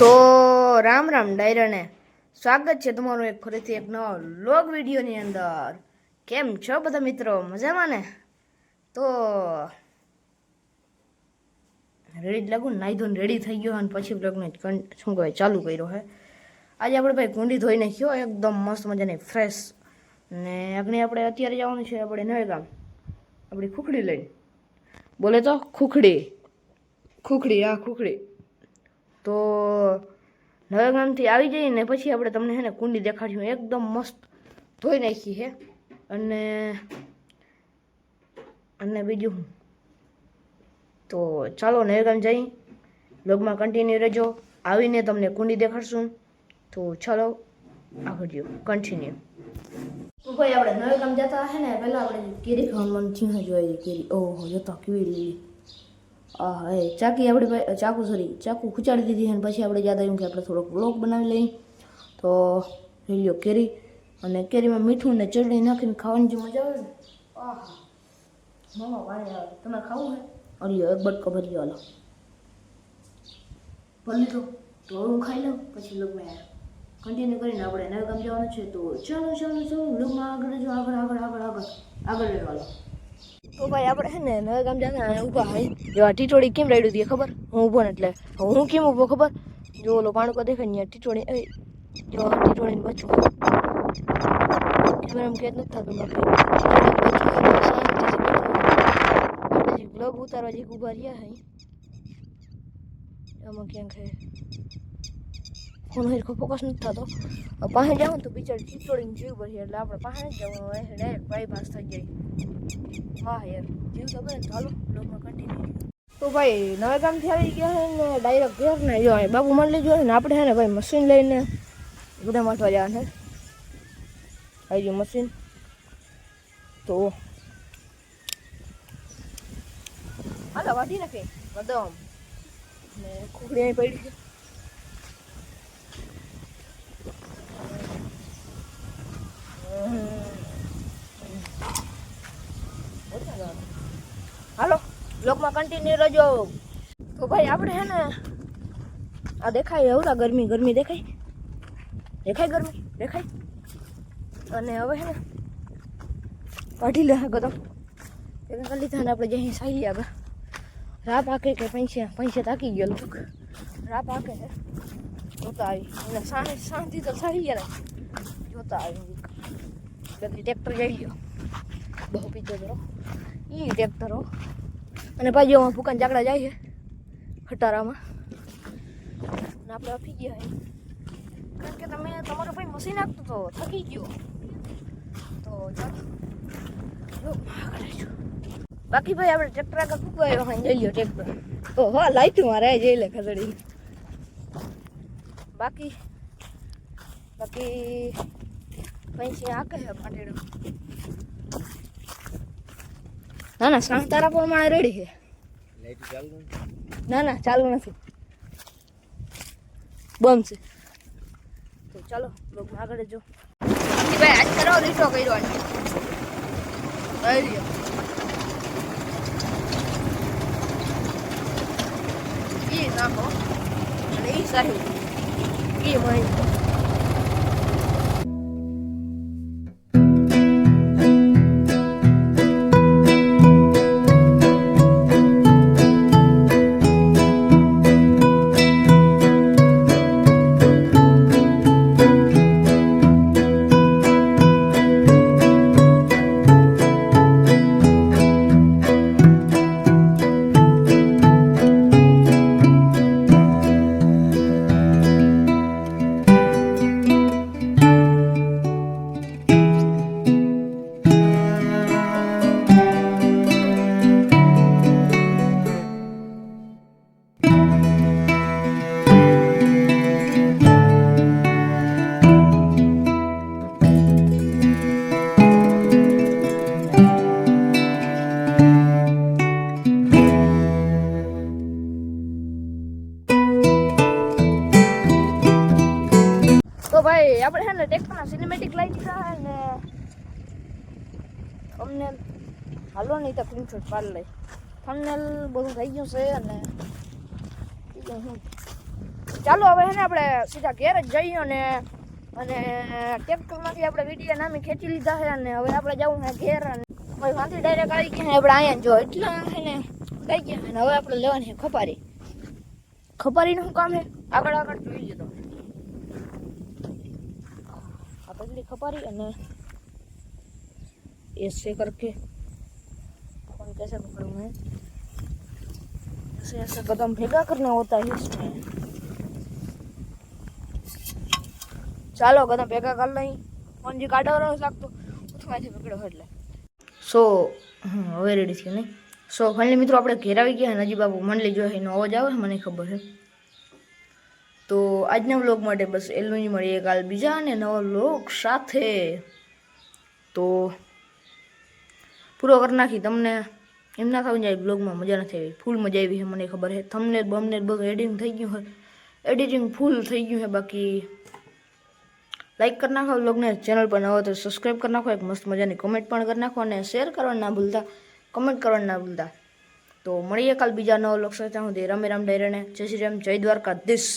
તો રામ રામ ડાયરાને સ્વાગત છે તમારું એક ફરીથી એક નવા વ્લોગ વિડીયોની અંદર. કેમ છો બધા મિત્રો? મજામાં ને? તો રેડી જ લાગુ ને, નાહી ધોઈને રેડી થઈ ગયો અને પછી વ્લોગને શું કહેવાય ચાલુ કર્યો હે. આજે આપણે ભાઈ કુંડી ધોઈ નાખ્યો એકદમ મસ્ત મજાની ફ્રેશ. ને આપણે અત્યારે જવાનું છે આપણે નવે ગામ આપણી ખુખડી લઈને. બોલે તો ખુખડી તો નવા ગામથી આવી જઈએ ને પછી આપણે તમને છે ને કુંડી દેખાડ્યું એકદમ મસ્ત ધોઈ નાખી છે. અને બીજું તો ચાલો નવા ગામ જઈ બ્લોગમાં કન્ટિન્યુ રહેજો. આવીને તમને કુંડી દેખાડશું. તો ચાલો આગળ જો કન્ટિન્યુ. તો ભાઈ આપણે નવા ગામ જતા હે ને પહેલાં આપણે કેરી ખાવાનું ચીહ જોઈએ. કેરી ઓહો જતા કેવી લીલી. ચાકુ ખૂચાડી દીધી અને પછી આપણે યાદ આવ્યું કે આપણે થોડોક વ્લોગ બનાવી લઈએ. તો લઈ લો કેરી, અને કેરીમાં મીઠું ને ચટણી નાખીને ખાવાની જે મજા આવે ને, આહા મોમાં પાણી આવે. તમે ખાવું હે? અલ્યો એક બટકો ભરી લો. ભરી લીધો તો હું ખાઈ લઉં પછી લોકોને કન્ટિન્યુ કરીને આપણે નવા ગામ જવાનું છે. તો ચાલો લોકોમાં આગળ રહેવાનું. તો ભાઈ આપણે છે ને નવા ગામ જતા ઊભા હોય જો ટીટોળી કેમ રાડ્યું હતી ખબર? હું ઊભો ને એટલે હું કેમ ઊભો ખબર? જો ઓલો પાણકો દેખાય ને ટીટોળી જો ટીટોળીને બચું એમ કે નથી થતું શાંતિથી બ્લોગ ઉતારવા જે ઊભા રહ્યા હોય આમાં ક્યાંક ફોન હરખો ફોકસ નથી થતો. પાસે જાઉં તો બિચારી ટીટોળીને જીવ ભરી એટલે આપણે પાસે જ જવાનું હોય ડાયરેક્ટ બાયપાસ થઈ જાય. હા યાર જીવ તો બને ચાલો બ્લોગમાં કન્ટિન્યુ. તો ભાઈ નવા ગામથી આવી ગયા છે ને ડાયરેક્ટ ઘેર ને જો બાબુ મંડળી જોઈએ ને આપણે છે ને ભાઈ મશીન લઈને ગુડા માટવા જવાનું છે. આવી ગયું મશીન. તો હાલો વાટી નાખે બદામ ને ખુખડી અહીં પડી છે. હાલો બ્લોગમાં કન્ટિન્યુ રહેજો. તો ભાઈ આપણે છે ને આ દેખાય એવું ગરમી દેખાય ગરમી દેખાય. અને હવે છે ને કાઢી લે ગદમ કરી લીધા ને આપણે જઈ સાઈ આગળ રા પાકે કે પૈસા તાકી ગયો લગભગ રા પાકે છે. જોતા આવી એટલે શાંતિ તો સારી ગયા જોતા આવી બધી ટ્રેક્ટર જઈ ગયો બહુ પીછો જરો એ ટ્રેક્ટરો અને બાજુમાં ફૂકાન ચાકડા જાય છે ખટારામાં અને આપણે આપી ગયા કારણ કે તમારું ભાઈ મશીન નાખતું તો થકી ગયો. તો ચાલો બાકી ભાઈ આપણે ટ્રેક્ટર આગળ ફૂકવાયો હા જઈ લો ટ્રેક્ટર. તો હા લાઈટું મારે જઈ લે ખસડી. બાકી પૈસા આકે છે પાટેડો. ના સાંજ તારા પ્રમાણે રેડી છે. ના ચાલુ નથી બંધ છે. તો ચાલો બ્લોગમાં આગળ જો. ભાઈ આજ કરો રીટો કર્યો એ નાખો અને એ સાહેબ એ મળી. તો ભાઈ આપણે છે ને ટેક્ટરના સિનેમેટિક લાઈ દીધા ને અમને હાલો નહીં તો સ્ક્રીનશોટ પાડી લઈ. થંબનેલ બધું થઈ ગયું છે અને ચાલો હવે હે ને આપણે સીધા ઘેર જ જઈએ અને ટ્રેક્ટરમાંથી આપણે વિડીયો નામે ખેંચી લીધા છે અને હવે આપણે જવું છે ઘેર અને ભાઈ વાંથી ડાયરેક્ટ આવી ગયા આપણે અહીંયા જો એટલા છે ને થઈ ગયા અને હવે આપણે લેવાની છે ખપારીનું શું કામ છે આગળ જોઈ લીધો આ પગડી खपारी અને ऐसे करके फोन कैसे पकड़ूं मैं ऐसे कदम भेगा करना होता है इसमें ચાલો કદમ ભેગા કરી લઈ ફોન જે કાઢવાનો લાગતો ઉઠમાંથી પકડ્યો એટલે સો હવે રેડી છે નહીં સો ફાઇનલી મિત્રો આપણે ઘેર આવી ગયા નજી બાબુ મંડલી જો એનો અવાજ આવે મને ખબર છે તો આજના વ્લોગ માટે બસ એટલું જ મળીએ કાલ બીજા અને નવા વ્લોગ સાથે તો પૂરો કરી નાખી તમને એમ ના થવું જાય બ્લોગમાં મજા નથી આવી ફૂલ મજા આવી છે મને ખબર છે થંબનેલ બમનેલ બધું એડિટિંગ થઈ ગયું હોય એડિટિંગ ફૂલ થઈ ગયું છે બાકી લાઈક કરી નાખો વ્લોગને ચેનલ પર ન હોય તો સબસ્ક્રાઈબ કરી નાખો એક મસ્ત મજાની કમેન્ટ પણ કરી નાખો અને શેર કરવાનું ના ભૂલતા કમેન્ટ કરવાનું ના ભૂલતા તો મળીએ કાલ બીજા નવા વ્લોગ સાથે હું રમે રામ ડાયરાને જય શ્રી રામ જય દ્વારકાધીશ